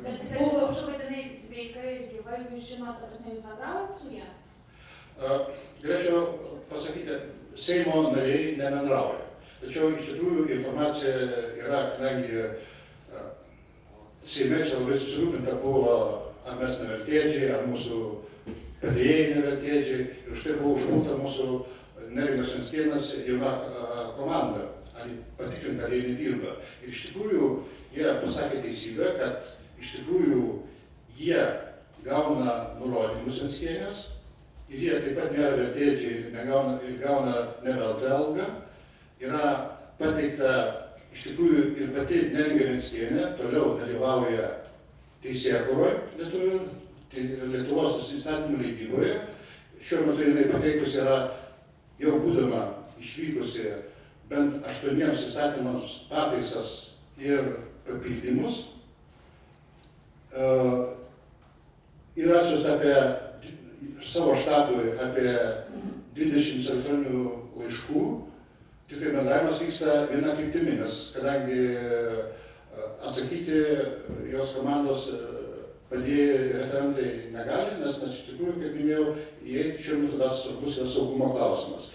Bet kad buvo kažkokia jinai sveika ir gyva, jūs žinot, ta prasme, jūs bendravot su ją? Galėčiau pasakyti, Seimo nariai nebendrauja. Tačiau iš tikrųjų informacija yra, kadangi Seime čia labai susirūpinta buvo, ar mes nevertėdžiai, ar mūsų padėjėjai nevertėdžiai. Ir už tai buvo užpulta mūsų Neringos Venckienės jauna komanda, ar patikrinta, ar jie nedirba. Ir iš tikrųjų jie pasakė teisybę, kad iš tikrųjų jie gauna nurodymus Venckienės ir jie taip pat nėra vertėdžiai ir gauna neveltą algą. Yra pateikta iš tikrųjų ir pati Neringa Venckienė toliau dalyvauja teisėkūroje Lietuvos įstatymų leidyboje. Šiuo metu jinai pateikusi yra, jau būdama išvykusi, bent 8 įstatymams pataisas ir papildymus. Yra atsiųsta apie savo štabui apie 20 elektroninių laiškų. Tik tai bendravimas vyksta viena kryptimi, nes kadangi atsakyti jos komandos padėjėjai referentai negali, nes iš tikrųjų, kaip minėjau, jie šiuo metu dar svarbus yra saugumo klausimas.